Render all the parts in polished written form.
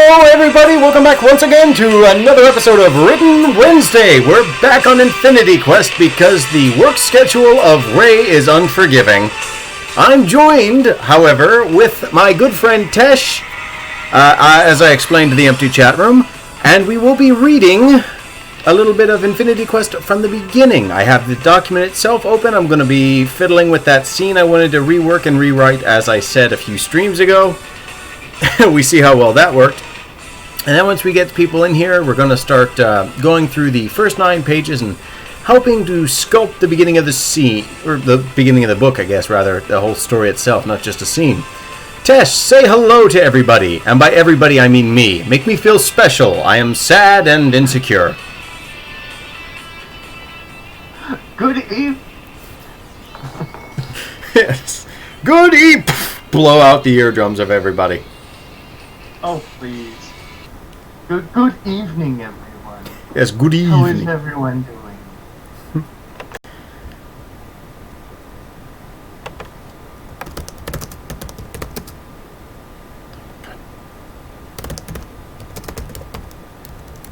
Hello, everybody. Welcome back once again to another episode of Written Wednesday. We're back on Infinity Quest because the work schedule of Ray is unforgiving. I'm joined, however, with my good friend Tesh, as I explained to the empty chat room, and we will be reading a little bit of Infinity Quest from the beginning. I have the document itself open. I'm going to be fiddling with that scene I wanted to rework and rewrite, as I said a few streams ago. We see how well that worked. And then once we get people in here, we're going to start going through the first 9 pages and helping to sculpt the beginning of the scene, or the beginning of the book, I guess, rather, the whole story itself, not just a scene. Tesh, say hello to everybody. And by everybody, I mean me. Make me feel special. I am sad and insecure. Good eve. Yes. Good eve. Blow out the eardrums of everybody. Oh, please. Good evening, everyone. Yes, good evening. How is everyone doing?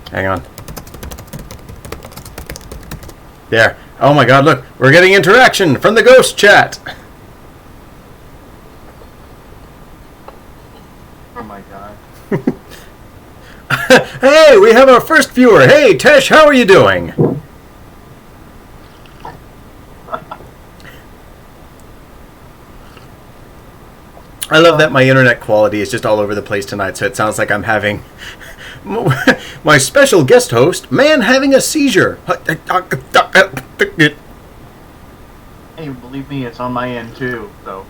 Hang on. There. Oh my god, look. We're getting interaction from the ghost chat. Oh my god. Hey, we have our first viewer. Hey, Tesh, how are you doing? I love that my internet quality is just all over the place tonight, so it sounds like I'm having my special guest host, man having a seizure. Hey, believe me, it's on my end too, so.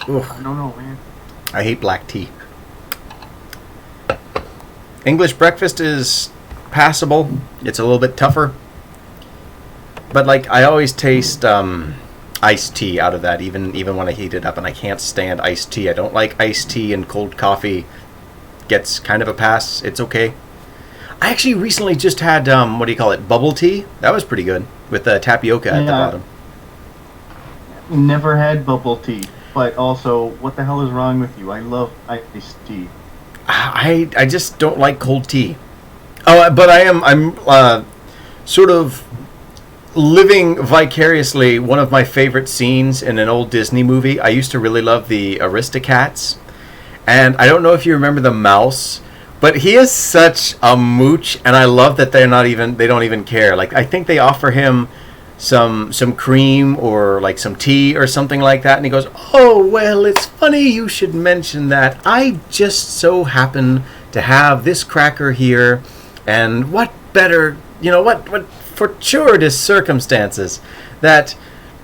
Oof. I don't know, man. I hate black tea. English breakfast is passable. It's a little bit tougher. But, like, I always taste iced tea out of that, even when I heat it up, and I can't stand iced tea. I don't like iced tea, and cold coffee gets kind of a pass. It's okay. I actually recently just had, bubble tea. That was pretty good, with tapioca at the bottom. Never had bubble tea. But also, what the hell is wrong with you? I love iced tea. I just don't like cold tea. Oh, but I'm sort of living vicariously one of my favorite scenes in an old Disney movie. I used to really love the Aristocats, and I don't know if you remember the mouse, but he is such a mooch, and I love that they don't even care. Like, I think they offer him some cream or like some tea or something like that, and he goes, "Oh, well, it's funny you should mention that. I just so happen to have this cracker here, and what better, what fortuitous circumstances that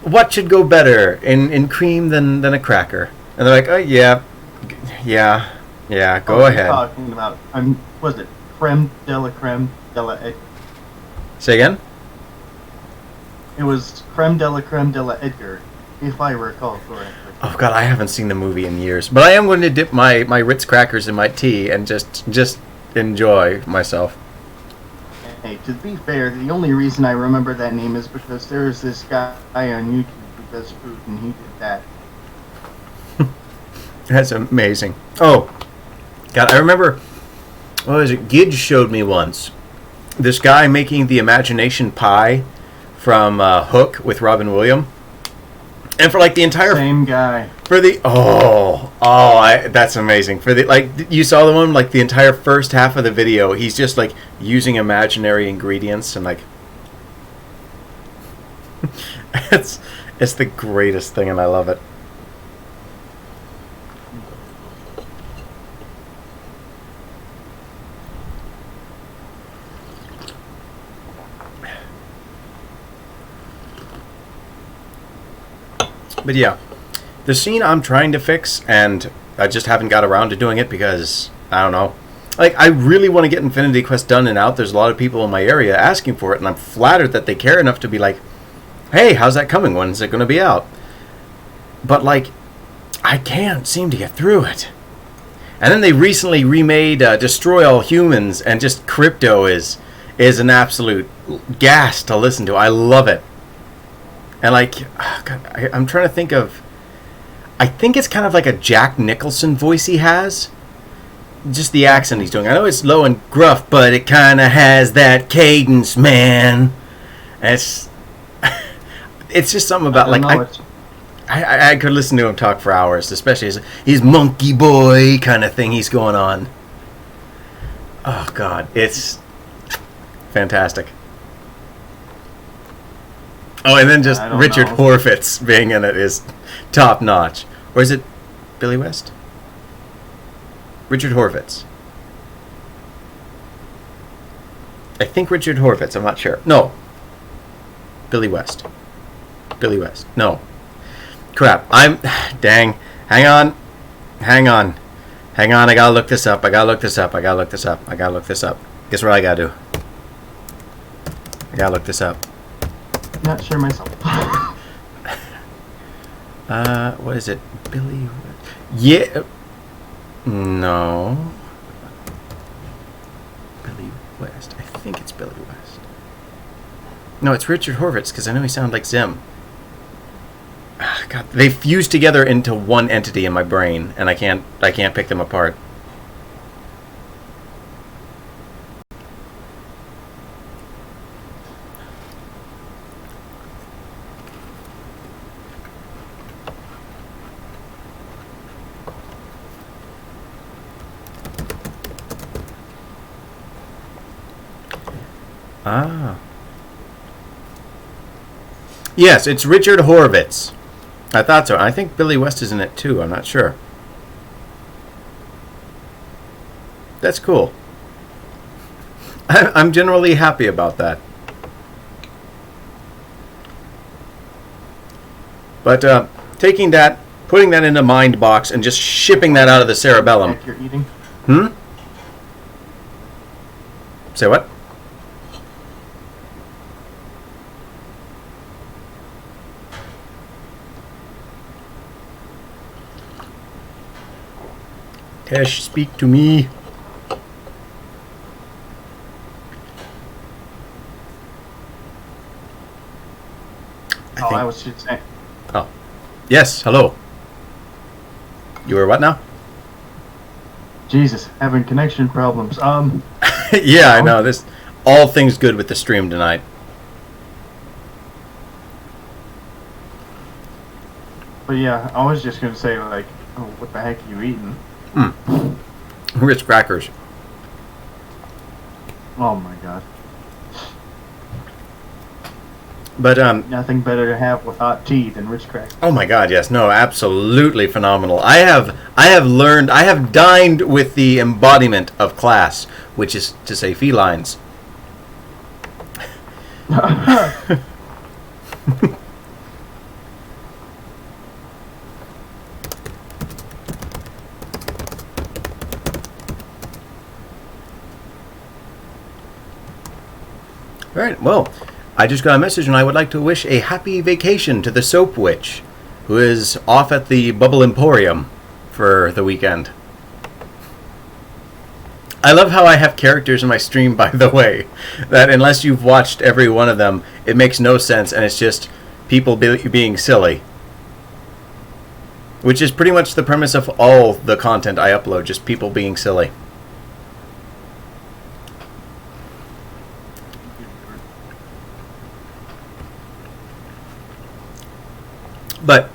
what should go better in cream than a cracker?" And they're like, "Oh, yeah, go ahead." Talking about, was it creme de la Edgar? Say again? It was creme de la Edgar, if I recall correctly. Oh god, I haven't seen the movie in years, but I am going to dip my Ritz crackers in my tea and just enjoy myself. Hey, to be fair, the only reason I remember that name is because there's this guy on YouTube who does food, and he did that. That's amazing. Oh, god, I remember, what was it, Gidge showed me once. This guy making the imagination pie from Hook with Robin Williams. And for like the entire... Same guy. For the... that's amazing. For the, like, you saw the one, like, the entire first half of the video, he's just, like, using imaginary ingredients and, like... it's the greatest thing, and I love it. But yeah, the scene I'm trying to fix, and I just haven't got around to doing it because, I don't know. Like, I really want to get Infinity Quest done and out. There's a lot of people in my area asking for it, and I'm flattered that they care enough to be like, "Hey, how's that coming? When's it going to be out?" But, like, I can't seem to get through it. And then they recently remade Destroy All Humans, and just Crypto is an absolute gas to listen to. I love it. And like, oh God, I'm trying to think of... I think it's kind of like a Jack Nicholson voice he has. Just the accent he's doing. I know it's low and gruff, but it kind of has that cadence, man. And it's just something about I could listen to him talk for hours, especially his monkey boy kind of thing he's going on. Oh God, it's fantastic. Oh, and then just Richard Horvitz being in it is top notch. Or is it Billy West? Richard Horvitz. I think Richard Horvitz. I'm not sure. No. Billy West. Billy West. No. Crap. Dang. Hang on. I gotta look this up. Guess what I gotta do? I gotta look this up. Not sure myself. What is it? Billy... Yeah... No... Billy West. I think it's Billy West. No, it's Richard Horvitz, because I know he sounded like Zim. God, they fused together into one entity in my brain, and I can't pick them apart. Ah. Yes, it's Richard Horvitz. I thought so. I think Billy West is in it too. I'm not sure. That's cool. I'm generally happy about that. But taking that, putting that in a mind box, and just shipping that out of the cerebellum. You're eating? Say what? Tesh, speak to me. I was just saying. Oh. Yes, hello. You were what now? Jesus, having connection problems. Yeah, I know. This all things good with the stream tonight. But yeah, I was just gonna say, like, oh, what the heck are you eating? Ritz crackers. Oh my God. But nothing better to have with hot tea than Ritz crackers. Oh my God, yes, no, absolutely phenomenal. I have dined with the embodiment of class, which is to say felines. All right, well, I just got a message and I would like to wish a happy vacation to the Soap Witch, who is off at the Bubble Emporium for the weekend. I love how I have characters in my stream, by the way, that unless you've watched every one of them, it makes no sense and it's just people being silly. Which is pretty much the premise of all the content I upload, just people being silly. But,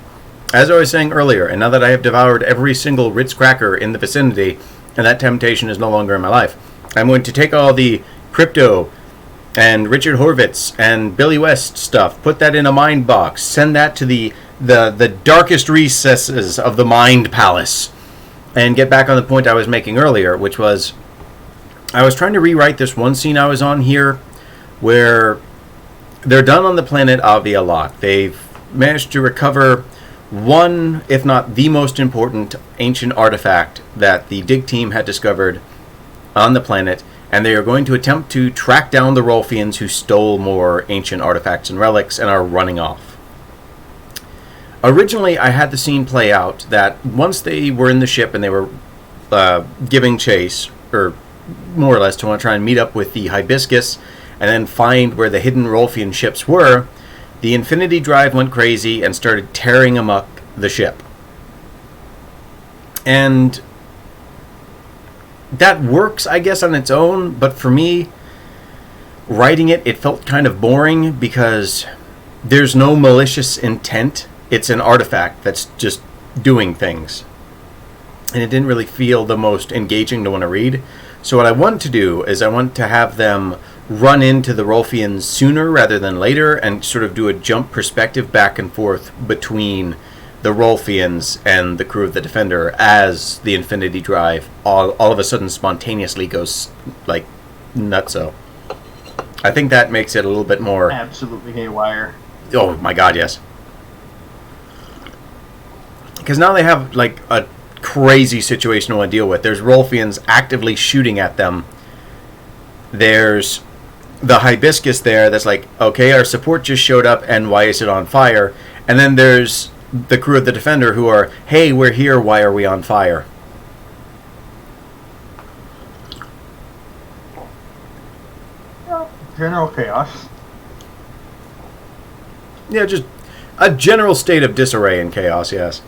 as I was saying earlier, and now that I have devoured every single Ritz cracker in the vicinity, and that temptation is no longer in my life, I'm going to take all the crypto and Richard Horvitz and Billy West stuff, put that in a mind box, send that to the darkest recesses of the Mind Palace, and get back on the point I was making earlier, which was I was trying to rewrite this one scene I was on here where they're done on the planet Avia Lock. They've managed to recover one, if not the most important ancient artifact that the dig team had discovered on the planet, and they are going to attempt to track down the Rolfians who stole more ancient artifacts and relics and are running off. Originally, I had the scene play out that once they were in the ship and they were giving chase, or more or less to want to try and meet up with the Hibiscus and then find where the hidden Rolfian ships were, the Infinity Drive went crazy and started tearing amok the ship. And that works, I guess, on its own, but for me, writing it felt kind of boring because there's no malicious intent. It's an artifact that's just doing things. And it didn't really feel the most engaging to want to read. So what I want to do is I want to have them run into the Rolfians sooner rather than later and sort of do a jump perspective back and forth between the Rolfians and the crew of the Defender as the Infinity Drive all of a sudden spontaneously goes like nutso. I think that makes it a little bit more... Absolutely haywire. Oh my god, yes. Because now they have like a crazy situation to want to deal with. There's Rolfians actively shooting at them. There's the Hibiscus there that's like, okay, our support just showed up and why is it on fire? And then there's the crew of the Defender who are, hey, we're here, why are we on fire? General chaos. Yeah, just a general state of disarray and chaos, yes.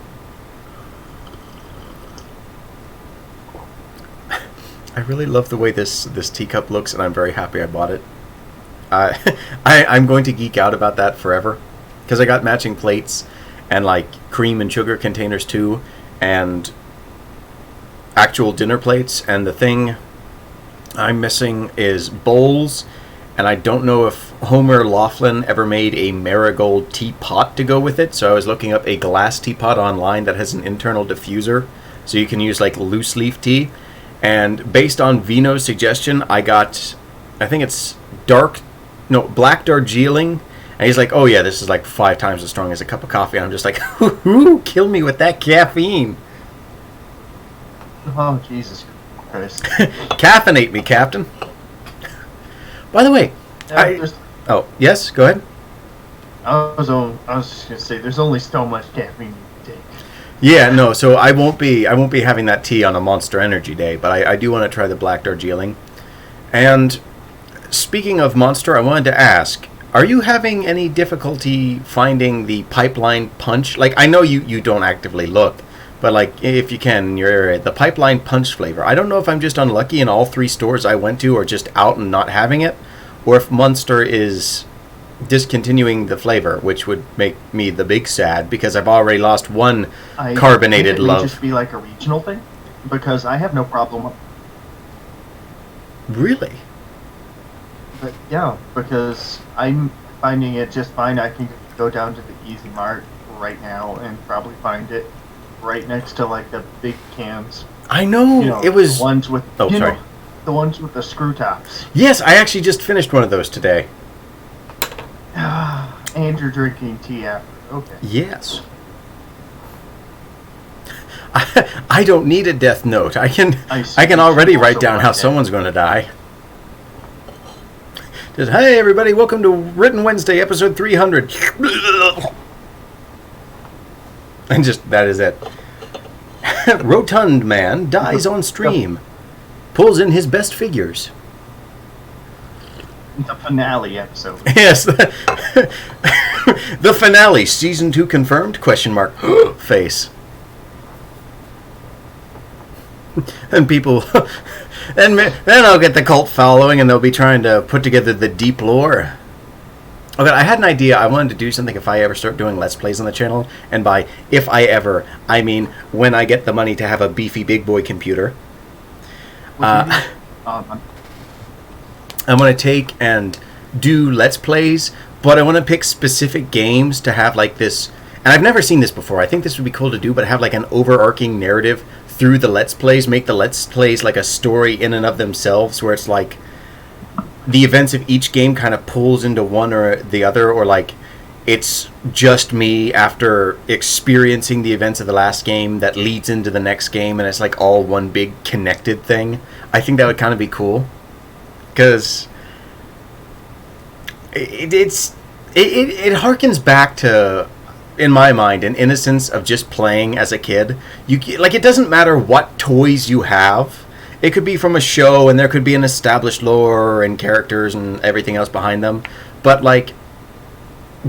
I really love the way this teacup looks, and I'm very happy I bought it. I'm going to geek out about that forever, because I got matching plates, and like cream and sugar containers too, and actual dinner plates, and the thing I'm missing is bowls, and I don't know if Homer Laughlin ever made a marigold teapot to go with it, so I was looking up a glass teapot online that has an internal diffuser, so you can use like loose leaf tea. And based on Vino's suggestion, I got, I think it's black Darjeeling. And he's like, oh yeah, this is like 5 times as strong as a cup of coffee. And I'm just like, hoo, kill me with that caffeine. Oh, Jesus Christ. Caffeinate me, Captain. By the way, oh, yes, go ahead. I was just going to say, there's only so much caffeine you can take. Yeah, no, so I won't be having that tea on a Monster Energy day, but I do want to try the Black Darjeeling. And speaking of Monster, I wanted to ask, are you having any difficulty finding the Pipeline Punch? Like, I know you don't actively look, but like, if you can in your area, the Pipeline Punch flavor. I don't know if I'm just unlucky and all 3 stores I went to are just out and not having it, or if Monster is discontinuing the flavor, which would make me the big sad, because I've already lost one carbonated love. It may just be like a regional thing, because I have no problem. Really? But yeah, because I'm finding it just fine. I can go down to the Easy Mart right now and probably find it right next to like the big cans. I know, it was the ones with sorry. The ones with the screw tops. Yes, I actually just finished one of those today. And you're drinking tea after. Okay. Yes. I don't need a death note. I can already write down how someone's going to die. Just, hey everybody, welcome to Written Wednesday, episode 300. And just, that is it. Rotund man dies on stream. Pulls in his best figures. The finale episode. Yes. The finale, season 2 confirmed? Question mark. Face. And people... then I'll get the cult following and they'll be trying to put together the deep lore. Okay, I had an idea. I wanted to do something if I ever start doing Let's Plays on the channel. And by if I ever, I mean when I get the money to have a beefy big boy computer. I'm going to take and do Let's Plays, but I want to pick specific games to have like this. And I've never seen this before. I think this would be cool to do, but have like an overarching narrative through the Let's Plays. Make the Let's Plays like a story in and of themselves, where it's like the events of each game kind of pulls into one or the other, or like it's just me after experiencing the events of the last game that leads into the next game, and it's like all one big connected thing. I think that would kind of be cool, because it harkens back to, in my mind, an innocence of just playing as a kid. Like, it doesn't matter what toys you have. It could be from a show, and there could be an established lore and characters and everything else behind them. But, like,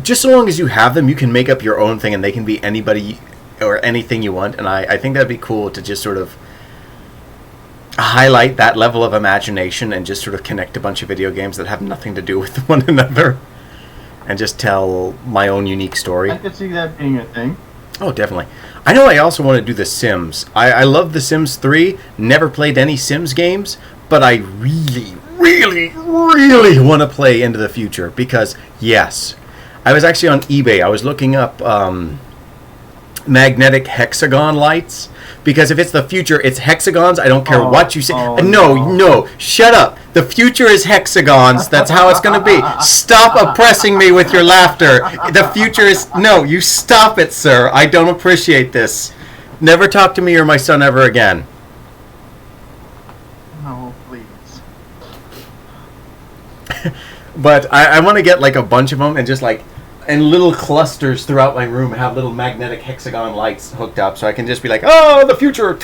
just so long as you have them, you can make up your own thing, and they can be or anything you want. And I think that'd be cool to just sort of highlight that level of imagination and just sort of connect a bunch of video games that have nothing to do with one another and just tell my own unique story. I could see that being a thing. Oh, definitely. I know I also want to do The Sims. I love The Sims 3, never played any Sims games, but I really, really, really want to play Into the Future because, yes, I was actually on eBay. I was looking up magnetic hexagon lights because if it's the future, it's hexagons. I don't care what you say. No, shut up. The future is hexagons. That's how it's going to be. Stop oppressing me with your laughter. The future is... No, you stop it, sir. I don't appreciate this. Never talk to me or my son ever again. No, please. But I want to get like a bunch of them and just like in little clusters throughout my room and have little magnetic hexagon lights hooked up so I can just be like, oh, the future.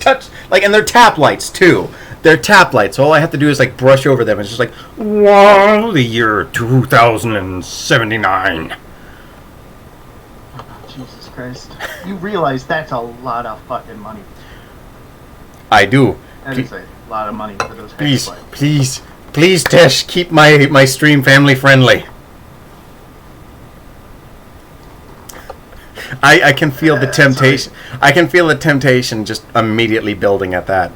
Touch. Like, and they're tap lights too. They're tap lights. All I have to do is like brush over them. It's just like, wow, the year 2079. Jesus Christ. You realize that's a lot of fucking money. I do. That is a lot of money for those Please, hexagon. please, Tesh, keep my stream family friendly. I can feel the temptation. Sorry. I can feel the temptation just immediately building at that.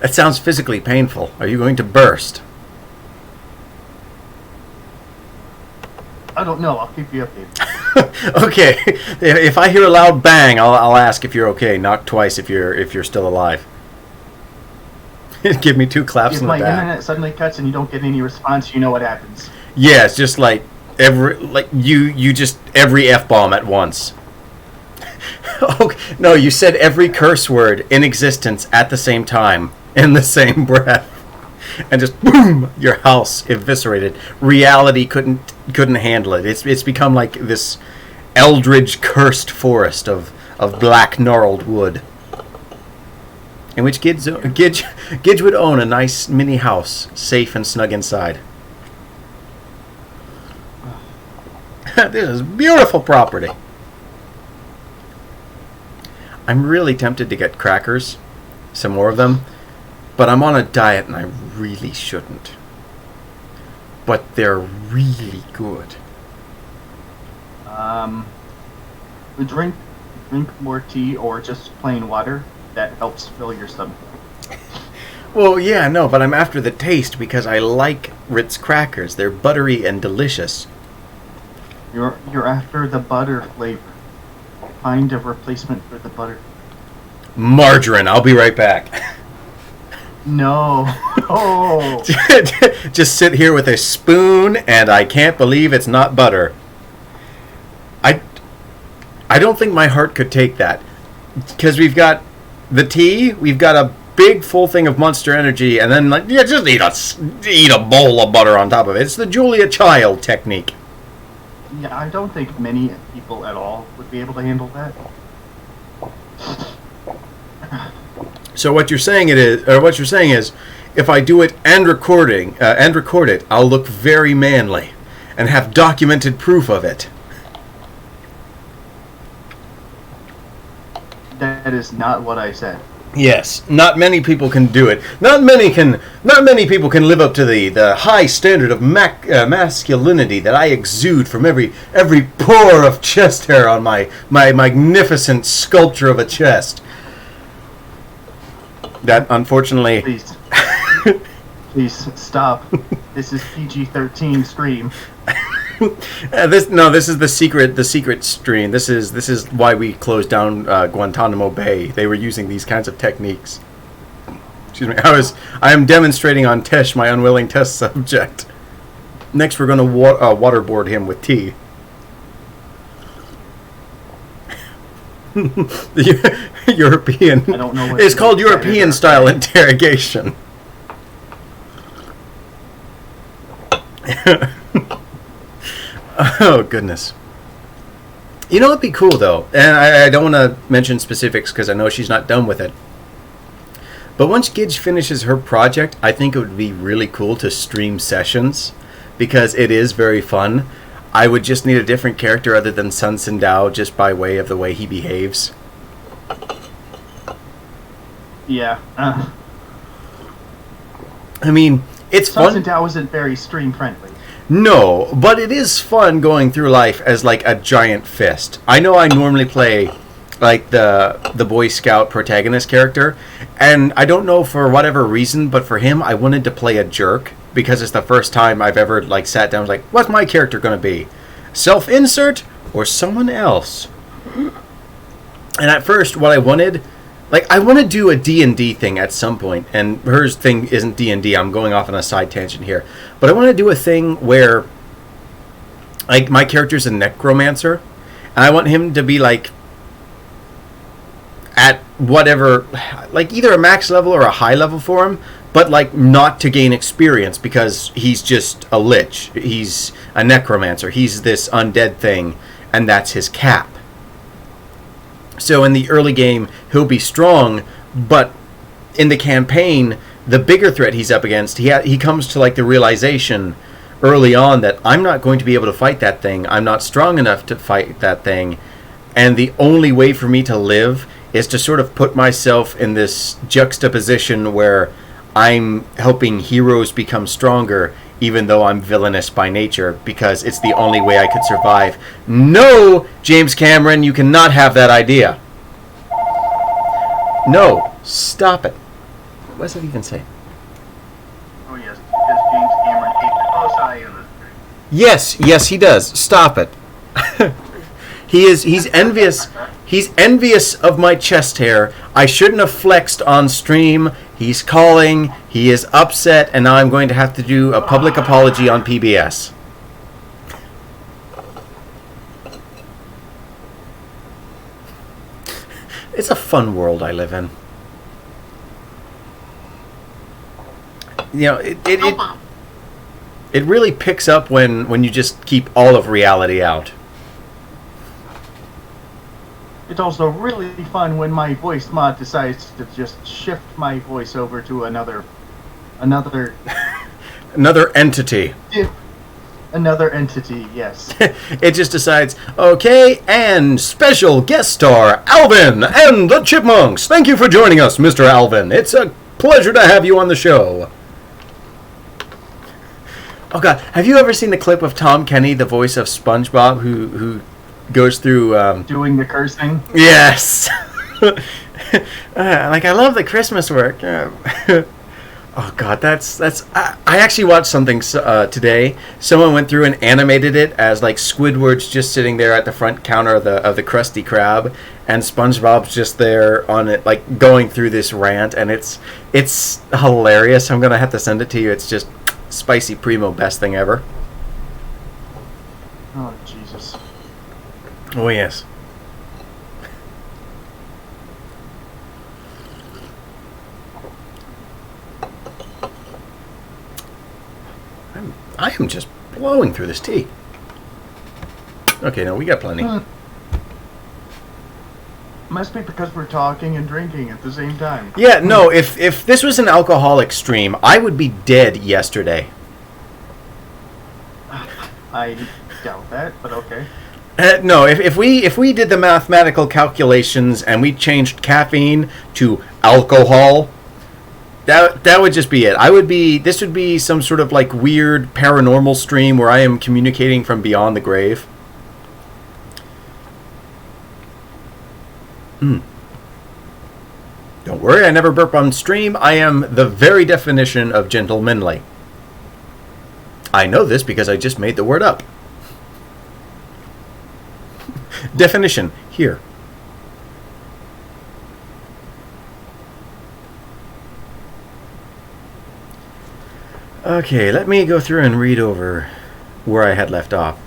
That sounds physically painful. Are you going to burst? I don't know. I'll keep you updated. Okay. If I hear a loud bang, I'll ask if you're okay. Knock twice if you're still alive. Give me 2 claps If in the my back. internet suddenly cuts and you don't get any response, you know what happens. Yeah, it's just like you just every F-bomb at once. Okay, no, you said every curse word in existence at the same time in the same breath. And just boom, your house eviscerated. Reality couldn't handle it. It's become like this eldritch cursed forest of black gnarled wood. In which Gidge would own a nice mini house, safe and snug inside. This is beautiful property. I'm really tempted to get crackers, some more of them, but I'm on a diet and I really shouldn't. But they're really good. Drink more tea or just plain water. That helps fill your stomach. Well, yeah, no, but I'm after the taste because I like Ritz crackers. They're buttery and delicious. You're after the butter flavor. Find a replacement for the butter. Margarine. I'll be right back. No. Oh. Just sit here with a spoon, and I can't believe it's not butter. I don't think my heart could take that. Because we've got the tea, we've got a big full thing of Monster Energy, and then like, yeah, just eat a bowl of butter on top of it. It's the Julia Child technique. Yeah, I don't think many people at all would be able to handle that. So what you're saying is, if I do it and record it, I'll look very manly, and have documented proof of it. That is not what I said. Yes, not many people can do it. Not many people can live up to the high standard of masculinity that I exude from every pore of chest hair on my magnificent sculpture of a chest. That unfortunately. Please stop. This is PG-13 stream. This is the secret stream. This is why we closed down Guantanamo Bay. They were using these kinds of techniques. Excuse me. I am demonstrating on Tesh, my unwilling test subject. Next, we're going to waterboard him with tea. The European. I don't know what it's called European style interrogation. Oh, goodness. You know what'd be cool, though? And I don't want to mention specifics because I know she's not done with it. But once Gidge finishes her project, I think it would be really cool to stream sessions, because it is very fun. I would just need a different character other than Sun Sindao, just by way of the way he behaves. Yeah. I mean, it's fun. Sun Sindao isn't very stream friendly. No, but it is fun going through life as like a giant fist. I know I normally play like the Boy Scout protagonist character, and I don't know for whatever reason, but for him I wanted to play a jerk, because it's the first time I've ever like sat down and was like, what's my character going to be? Self-insert or someone else? And at first what I wanted, like, I want to do a D&D thing at some point, and hers thing isn't D&D. I'm going off on a side tangent here. But I want to do a thing where, like, my character's a necromancer, and I want him to be, like, at whatever, like, either a max level or a high level for him, but, like, not to gain experience, because he's just a lich. He's a necromancer. He's this undead thing, and that's his cap. So in the early game, he'll be strong, but in the campaign, the bigger threat he's up against, he comes to like the realization early on that I'm not going to be able to fight that thing. I'm not strong enough to fight that thing. And the only way for me to live is to sort of put myself in this juxtaposition where I'm helping heroes become stronger, even though I'm villainous by nature, because it's the only way I could survive. No, James Cameron, you cannot have that idea. No, stop it. What does it even say? Oh yes, because James Cameron ate the close eye in the street. Yes, he does. Stop it. He's envious. He's envious of my chest hair. I shouldn't have flexed on stream. He's calling. He is upset, and now I'm going to have to do a public apology on PBS. It's a fun world I live in. You know, it really picks up when you just keep all of reality out. It's also really fun when my voice mod decides to just shift my voice over to another Another entity. Another entity, yes. It just decides, okay, and special guest star, Alvin and the Chipmunks. Thank you for joining us, Mr. Alvin. It's a pleasure to have you on the show. Oh God, have you ever seen the clip of Tom Kenny, the voice of SpongeBob, who goes through doing the cursing? Yes. Like, I love the Christmas work. Oh God, that's. I actually watched something today. Someone went through and animated it as like Squidward's just sitting there at the front counter of the Krusty Krab, and SpongeBob's just there on it, like going through this rant, and it's hilarious. I'm gonna have to send it to you. It's just spicy primo, best thing ever. Oh Jesus. Oh yes. I am just blowing through this tea. Okay, no, we got plenty. Must be because we're talking and drinking at the same time. Yeah, no, if this was an alcoholic stream, I would be dead yesterday. I doubt that, but okay. No, if we did the mathematical calculations and we changed caffeine to alcohol, that would just be it. This would be some sort of like weird paranormal stream where I am communicating from beyond the grave. Don't worry, I never burp on stream. I am the very definition of gentlemanly. I know this because I just made the word up. Definition, here. Okay, let me go through and read over where I had left off.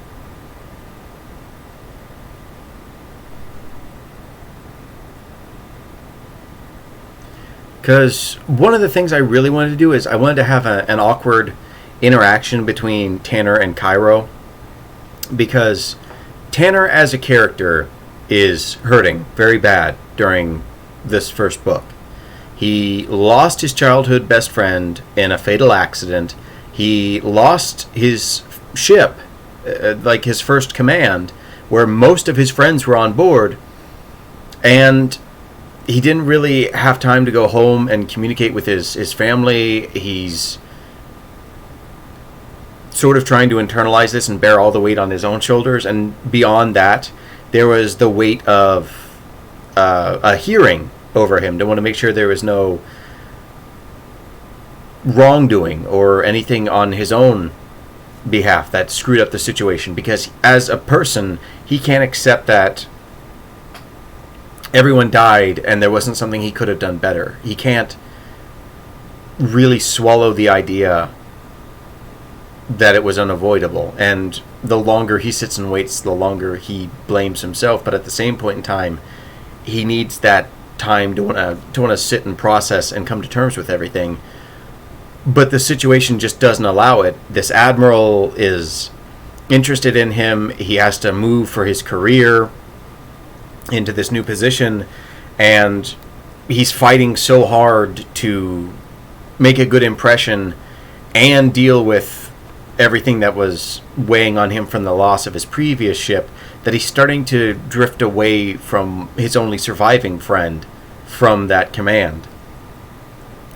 Because one of the things I really wanted to do is I wanted to have an awkward interaction between Tanner and Cairo. Because Tanner as a character is hurting very bad during this first book. He lost his childhood best friend in a fatal accident. He lost his ship, like his first command, where most of his friends were on board, and he didn't really have time to go home and communicate with his family. He's sort of trying to internalize this and bear all the weight on his own shoulders, and beyond that, there was the weight of a hearing over him to want to make sure there was no wrongdoing or anything on his own behalf that screwed up the situation, because as a person he can't accept that everyone died and there wasn't something he could have done better. He can't really swallow the idea that it was unavoidable, and the longer he sits and waits, the longer he blames himself. But at the same point in time, he needs that time to want to sit and process and come to terms with everything. But the situation just doesn't allow it. This admiral is interested in him. He has to move for his career into this new position, and he's fighting so hard to make a good impression and deal with everything that was weighing on him from the loss of his previous ship, that he's starting to drift away from his only surviving friend from that command.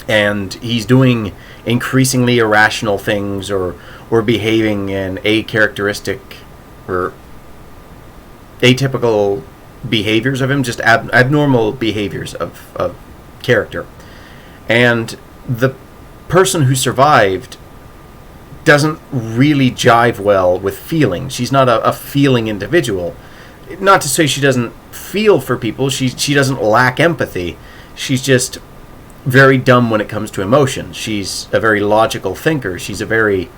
And he's doing increasingly irrational things, or behaving in acharacteristic or atypical behaviors of him, just abnormal behaviors of character. And the person who survived doesn't really jive well with feelings. She's not a feeling individual. Not to say she doesn't feel for people. She doesn't lack empathy. She's just very dumb when it comes to emotion. She's a very logical thinker. She's a very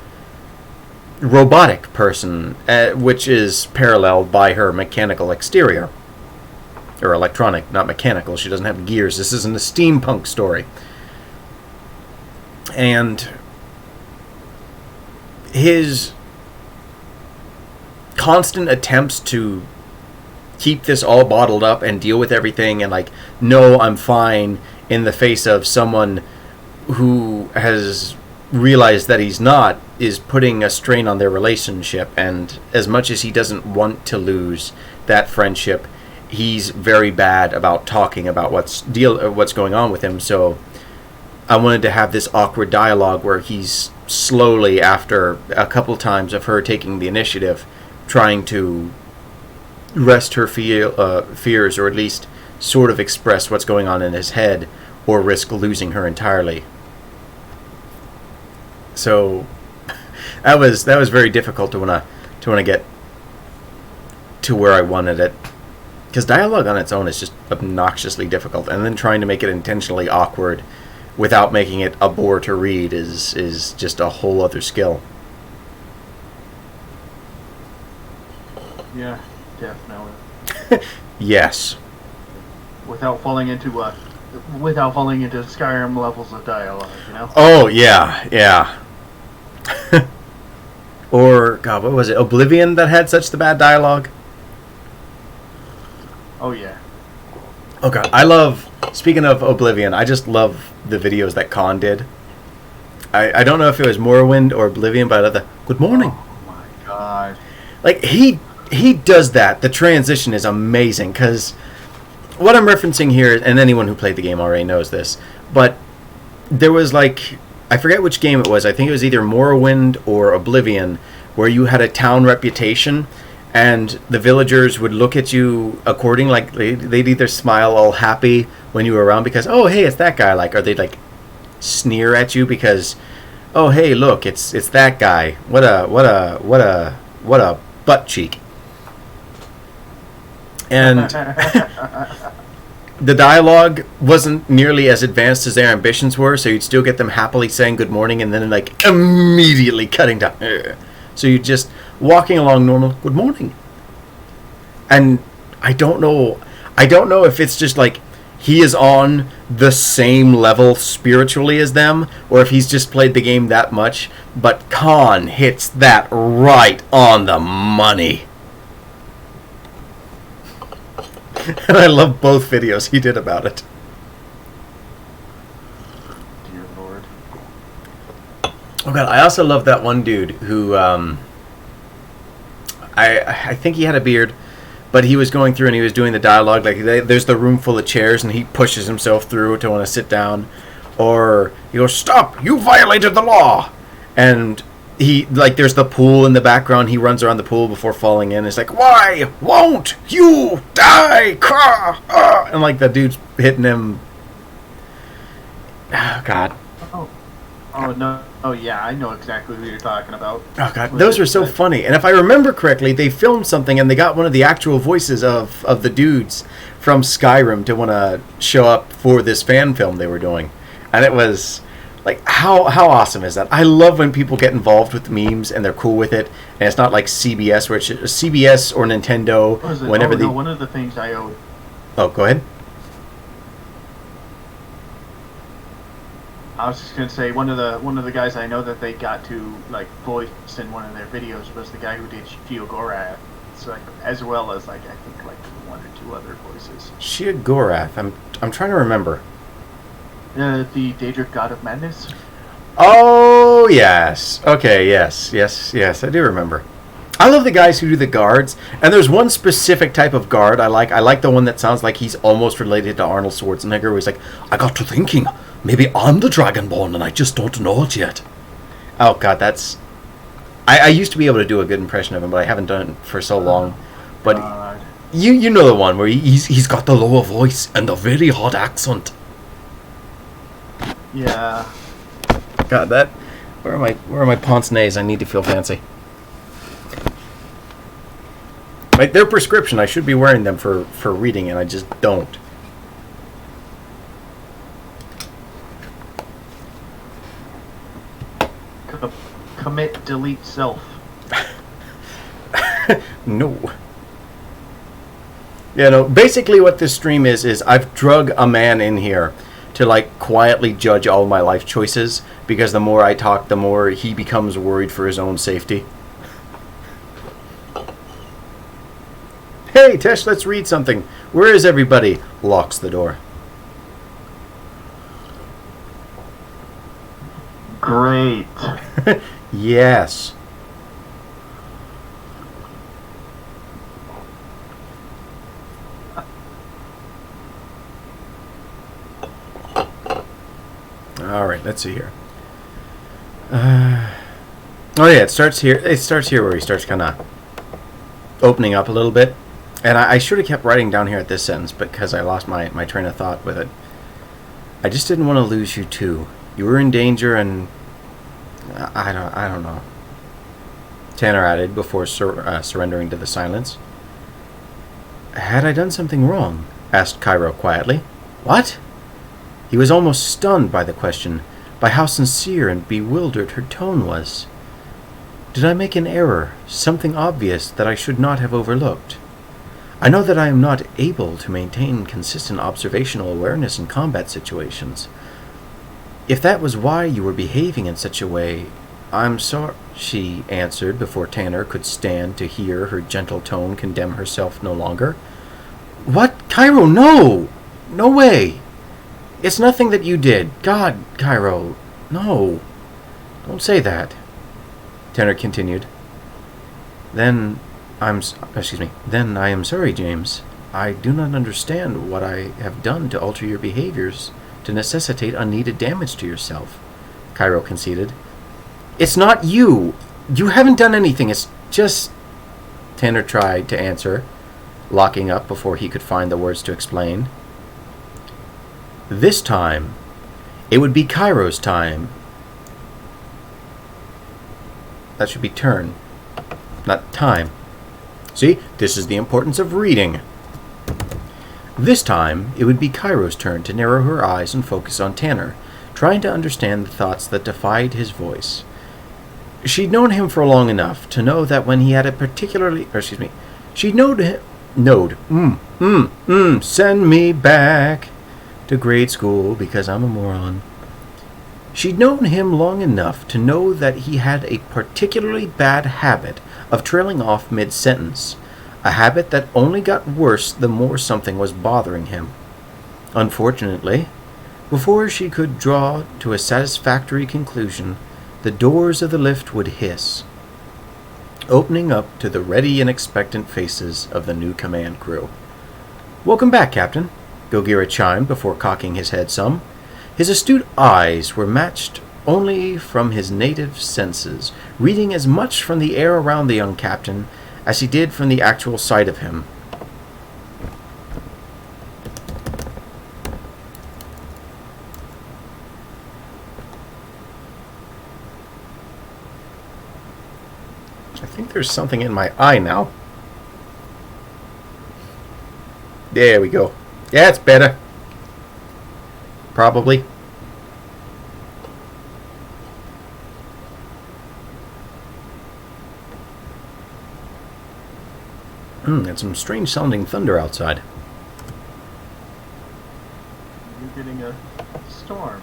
robotic person, which is paralleled by her mechanical exterior. Or electronic, not mechanical. She doesn't have gears. This isn't a steampunk story. And his constant attempts to keep this all bottled up and deal with everything and like, no, I'm fine, in the face of someone who has realized that he's not, is putting a strain on their relationship. And as much as he doesn't want to lose that friendship, he's very bad about talking about what's going on with him. So I wanted to have this awkward dialogue where he's slowly, after a couple times of her taking the initiative, trying to rest her fears, or at least sort of express what's going on in his head, or risk losing her entirely. So that was very difficult to want to get to where I wanted it, because dialogue on its own is just obnoxiously difficult, and then trying to make it intentionally awkward without making it a bore to read is just a whole other skill. Yeah, definitely. Yes. Without falling into Skyrim levels of dialogue, you know? Oh yeah. Or God, what was it? Oblivion that had such the bad dialogue? Oh yeah. Okay, I love. Speaking of Oblivion, I just love the videos that Khan did. I don't know if it was Morrowind or Oblivion, but I love the good morning. Oh my god. Like he does that. The transition is amazing, because what I'm referencing here, and anyone who played the game already knows this, but there was like, I forget which game it was. I think it was either Morrowind or Oblivion, where you had a town reputation, and the villagers would look at you according, like they'd either smile all happy when you were around because, oh hey, it's that guy, like, or they'd like sneer at you because, oh hey, look, it's that guy. What a butt cheek. And the dialogue wasn't nearly as advanced as their ambitions were, so you'd still get them happily saying good morning and then like immediately cutting down. So you're just walking along normal, good morning. And I don't know if it's just like he is on the same level spiritually as them, or if he's just played the game that much, but Khan hits that right on the money. And I love both videos he did about it. god, I also love that one dude who I think he had a beard, but he was going through and he was doing the dialogue like there's the room full of chairs and he pushes himself through to want to sit down, or he goes, "Stop! You violated the law!" And he like there's the pool in the background. He runs around the pool before falling in. It's like, "Why won't you die?" And like the dude's hitting him. Oh god. Oh no! Oh yeah, I know exactly what you're talking about. Oh god, those were so funny. And if I remember correctly, they filmed something and they got one of the actual voices of the dudes from Skyrim to want to show up for this fan film they were doing. And it was like, how awesome is that? I love when people get involved with memes and they're cool with it, and it's not like CBS where it's CBS or Nintendo. Whenever one of the things I owe. Oh, go ahead. I was just gonna say one of the guys I know that they got to like voice in one of their videos was the guy who did Sheogorath, so like, as well as like I think like one or two other voices. Sheogorath. I'm trying to remember. The Daedric God of Madness. Oh yes. Okay. Yes. I do remember. I love the guys who do the guards, and there's one specific type of guard I like. I like the one that sounds like he's almost related to Arnold Schwarzenegger, where he's like, "I got to thinking, maybe I'm the Dragonborn and I just don't know it yet." Oh god, that's... I used to be able to do a good impression of him, but I haven't done it for so long. But you know the one where he's got the lower voice and the very hot accent. Yeah. God, that... Where are my pince nez? I need to feel fancy. Like, they're prescription. I should be wearing them for reading, and I just don't. Commit, delete, self. No. Yeah, no, basically what this stream is I've drug a man in here to, like, quietly judge all my life choices, because the more I talk, the more he becomes worried for his own safety. Hey, Tesh, let's read something. Where is everybody? Locks the door. Great. Yes. Alright, let's see here. Oh yeah, it starts here. It starts here where he starts kind of opening up a little bit. And I should have kept writing down here at this sentence because I lost my train of thought with it. I just didn't want to lose you too. You were in danger, and I don't know. Tanner added before surrendering to the silence. Had I done something wrong? Asked Cairo quietly. What? He was almost stunned by the question, by how sincere and bewildered her tone was. Did I make an error, something obvious that I should not have overlooked? I know that I am not able to maintain consistent observational awareness in combat situations. If that was why you were behaving in such a way, I'm sorry, she answered before Tanner could stand to hear her gentle tone condemn herself no longer. What? Cairo, no! No way! It's nothing that you did. God, Cairo, no. Don't say that. Tanner continued. Then I am sorry, James. I do not understand what I have done to alter your behaviors, to necessitate unneeded damage to yourself, Cairo conceded. It's not you. You haven't done anything. It's just... Tanner tried to answer, locking up before he could find the words to explain. This time, it would be Cairo's time. That should be turn, not time. See, this is the importance of reading. This time, it would be Cairo's turn to narrow her eyes and focus on Tanner, trying to understand the thoughts that defied his voice. She'd known him for long enough to know that when he had a send me back to grade school because I'm a moron. She'd known him long enough to know that he had a particularly bad habit of trailing off mid-sentence, a habit that only got worse the more something was bothering him. Unfortunately, before she could draw to a satisfactory conclusion, the doors of the lift would hiss, opening up to the ready and expectant faces of the new command crew. "Welcome back, Captain," Gilgira chimed before cocking his head some. His astute eyes were matched only from his native senses, reading as much from the air around the young captain as he did from the actual sight of him. I think there's something in my eye now. There we go. Yeah, it's better. Probably. And some strange sounding thunder outside. You're getting a storm.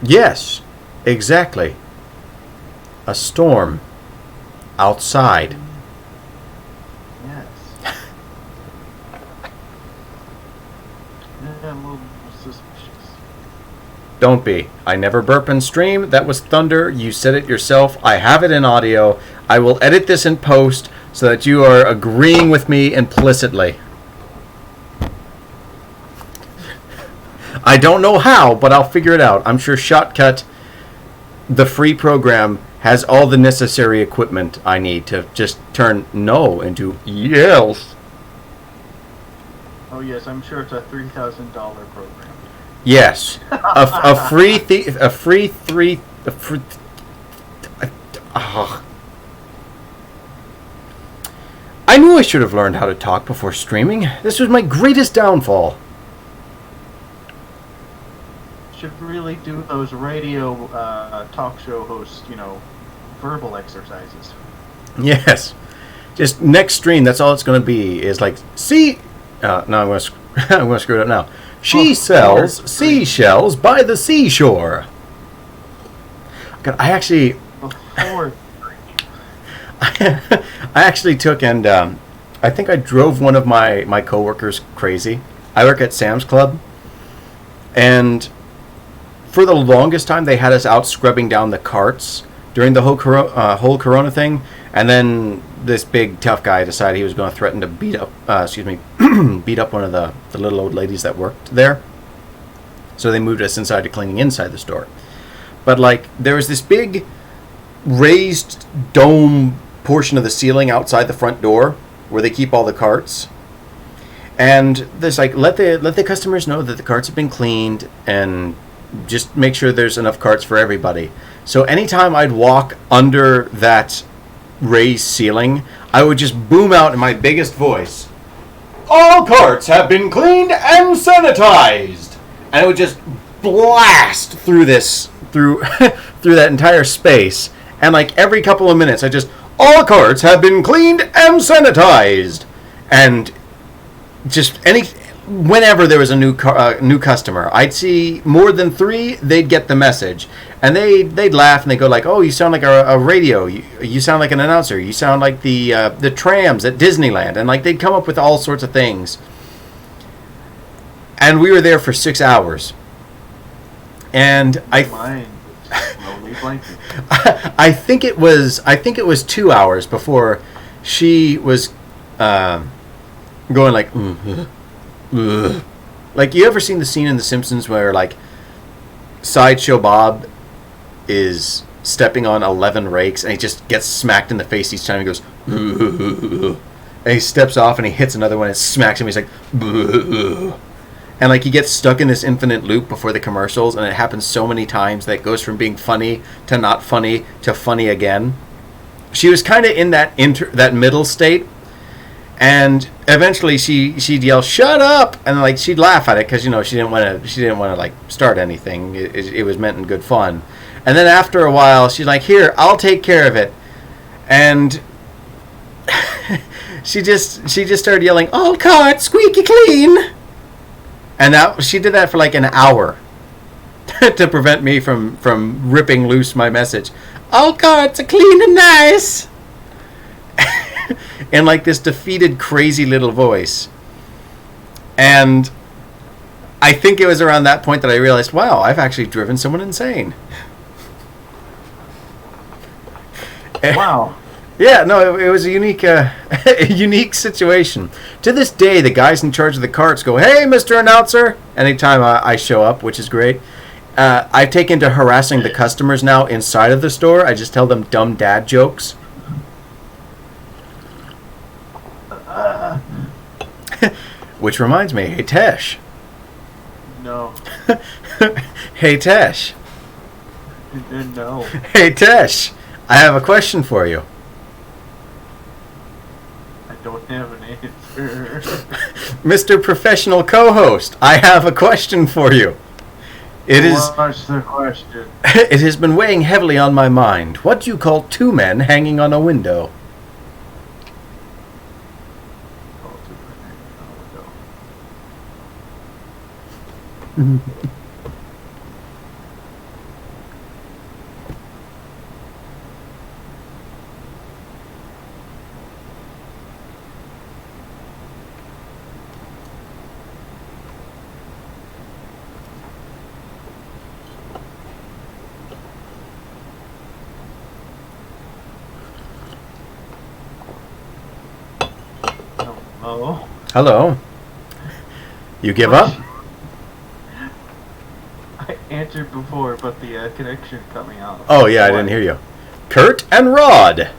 Yes, exactly. A storm. Outside. Yes. Yeah, a little suspicious. Don't be. I never burp and stream. That was thunder. You said it yourself. I have it in audio. I will edit this in post so that you are agreeing with me implicitly. I don't know how, but I'll figure it out. I'm sure Shotcut, the free program, has all the necessary equipment I need to just turn no into yes. Oh yes, I'm sure it's a $3,000 program. Yes, a free I knew I should have learned how to talk before streaming. This was my greatest downfall. Should really do those radio talk show hosts, verbal exercises. Yes, just next stream. That's all it's going to be. Is like no, I'm going to screw it up now. She sells seashells by the seashore. God, I actually took and I think I drove one of my coworkers crazy. I work at Sam's Club, and for the longest time they had us out scrubbing down the carts during the whole Corona thing, and then this big tough guy decided he was going to threaten to beat up one of the little old ladies that worked there. So they moved us inside to cleaning inside the store. But there was this big raised dome portion of the ceiling outside the front door where they keep all the carts. And there's let the customers know that the carts have been cleaned and just make sure there's enough carts for everybody. So anytime I'd walk under that raised ceiling, I would just boom out in my biggest voice, "All carts have been cleaned and sanitized," and it would just blast through through that entire space. And every couple of minutes, I just, "All carts have been cleaned and sanitized," and just whenever there was a new customer, I'd see more than 3, they'd get the message, and they'd laugh and they go "Oh, you sound like a radio. You sound like an announcer. You sound like the trams at Disneyland," and they'd come up with all sorts of things. And we were there for 6 hours, and I think it was 2 hours before she was going Ugh. You ever seen the scene in The Simpsons where Sideshow Bob is stepping on 11 rakes and he just gets smacked in the face each time he goes Ugh. And he steps off and he hits another one and smacks him. He's like Ugh. And he gets stuck in this infinite loop before the commercials, and it happens so many times that it goes from being funny to not funny to funny again. She was kind of in that middle state. And eventually she'd yell, "Shut up!" And she'd laugh at it because she didn't want to start anything. It was meant in good fun. And then after a while, she's like, "Here, I'll take care of it." And she just started yelling, "All carts squeaky clean!" And she did that for an hour to prevent me from ripping loose my message. "All carts are clean and nice." In this defeated, crazy little voice. And I think it was around that point that I realized, wow, I've actually driven someone insane. Wow. Yeah, no, it was a unique, a unique situation. To this day, the guys in charge of the carts go, "Hey, Mr. Announcer!" Anytime I show up, which is great. I've taken to harassing the customers now inside of the store. I just tell them dumb dad jokes. Which reminds me, hey Tesh. No. Hey Tesh. No. Hey Tesh. I have a question for you. I don't have an answer. Mr. Professional Co-host, I have a question for you. What's the question? It has been weighing heavily on my mind. What do you call two men hanging on a window? Hello? Hello? You give up? I answered before, but the connection cut me out. Oh, yeah, I didn't hear you. Kurt and Rod.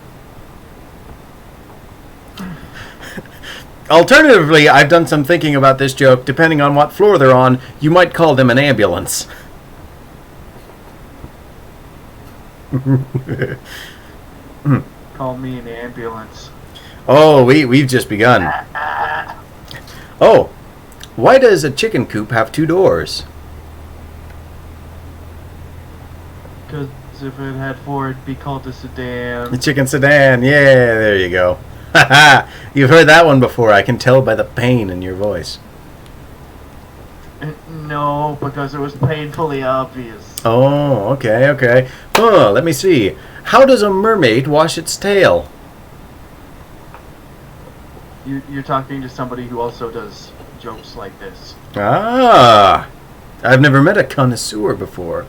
Alternatively, I've done some thinking about this joke. Depending on what floor they're on, you might call them an ambulance. Call me an ambulance. Oh, we've just begun. Oh, why does a chicken coop have two doors? Because if it had four, it'd be called a sedan. The chicken sedan. Yeah, there you go. You've heard that one before. I can tell by the pain in your voice. No, because it was painfully obvious. Oh, okay. Let me see. How does a mermaid wash its tail? You're talking to somebody who also does jokes like this. Ah, I've never met a connoisseur before.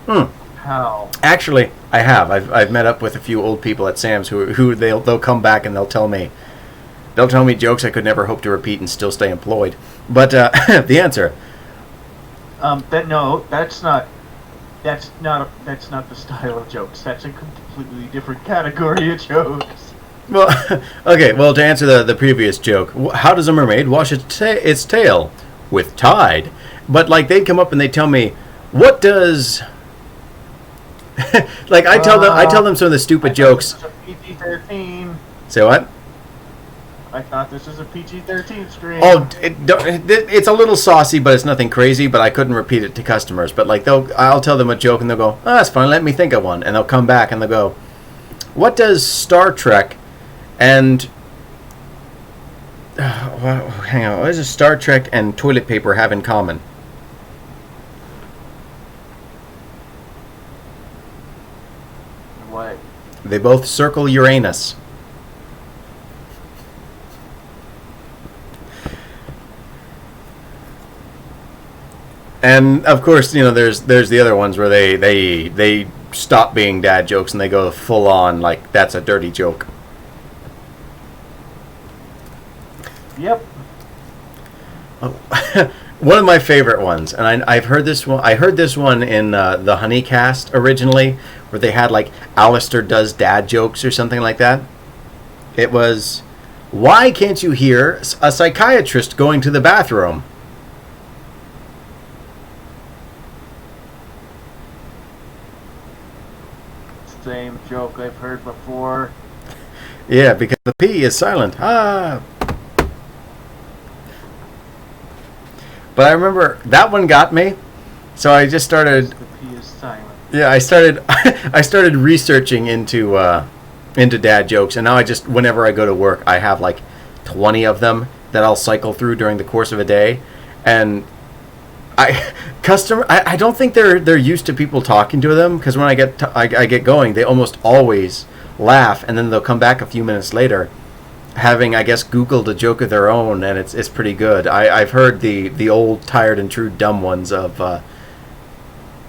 How? Actually, I have. I've met up with a few old people at Sam's who they'll come back and they'll tell me jokes I could never hope to repeat and still stay employed. But the answer. That's not the style of jokes. That's a completely different category of jokes. Well, okay. Well, to answer the previous joke, how does a mermaid wash its tail? With Tide. But like they'd come up and they'd tell me, what does like I tell them some of the stupid jokes. This is a PG-13. Say what? I thought this was a PG-13 screen. Oh, it's a little saucy, but it's nothing crazy. But I couldn't repeat it to customers. But like I'll tell them a joke and they'll go, "Oh, that's fine. Let me think of one." And they'll come back and they'll go, "What does Star Trek and hang on? What does Star Trek and toilet paper have in common?" What? They both circle Uranus. And of course, you know, there's the other ones where they stop being dad jokes and they go full on like that's a dirty joke. Yep. Oh, one of my favorite ones, and I've heard this one. I heard this one in the Honeycast originally, where they had like Alistair does dad jokes or something like that. It was, why can't you hear a psychiatrist going to the bathroom? Same joke I've heard before. Yeah, because the P is silent. Ah. But I remember that one got me, so I just started. The P is silent. Yeah, I started researching into dad jokes, and now I just whenever I go to work, I have like 20 of them that I'll cycle through during the course of a day, and I don't think they're used to people talking to them, because when I get going, they almost always laugh, and then they'll come back a few minutes later, having I guess Googled a joke of their own, and it's pretty good. I've heard the old tired and true dumb ones of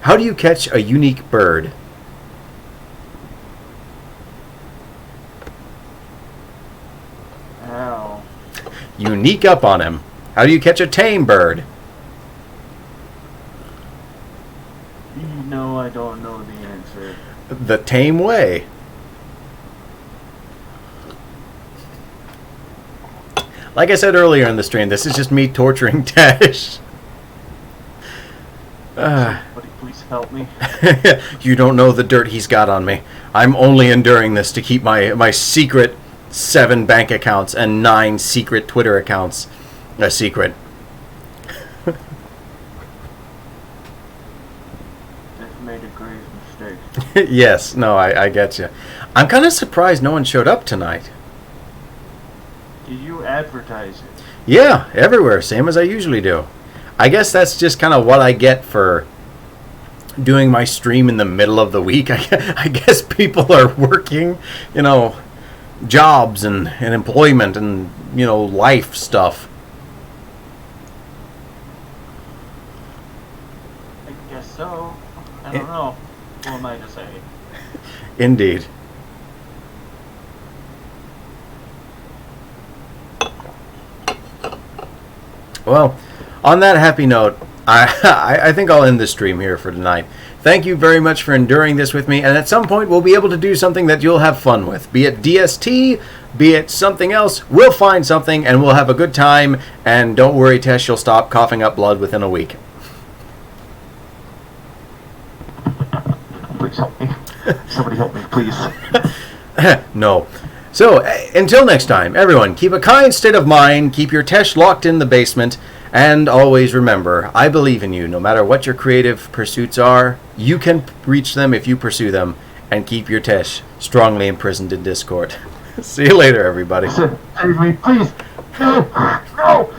how do you catch a unique bird? You sneak up on him. How do you catch a tame bird? No, I don't know the answer. The tame way. Like I said earlier in the stream, this is just me torturing Tash. Somebody please help me. You don't know the dirt he's got on me. I'm only enduring this to keep my secret 7 bank accounts and 9 secret Twitter accounts a secret. I've made a grave mistake. Yes, no, I get you. I'm kind of surprised no one showed up tonight. Do you advertise it? Yeah, everywhere, same as I usually do. I guess that's just kind of what I get for doing my stream in the middle of the week. I guess people are working, jobs and employment and, life stuff. I guess so. I don't know. What am I to say? Indeed. Well, on that happy note, I think I'll end the stream here for tonight. Thank you very much for enduring this with me, and at some point we'll be able to do something that you'll have fun with. Be it DST, be it something else, we'll find something and we'll have a good time, and don't worry, Tess, you'll stop coughing up blood within a week. Please help me. Somebody help me, please. No. So, until next time, everyone, keep a kind state of mind, keep your Tesh locked in the basement, and always remember, I believe in you. No matter what your creative pursuits are, you can reach them if you pursue them, and keep your Tesh strongly imprisoned in Discord. See you later, everybody. Save me, please. No, no.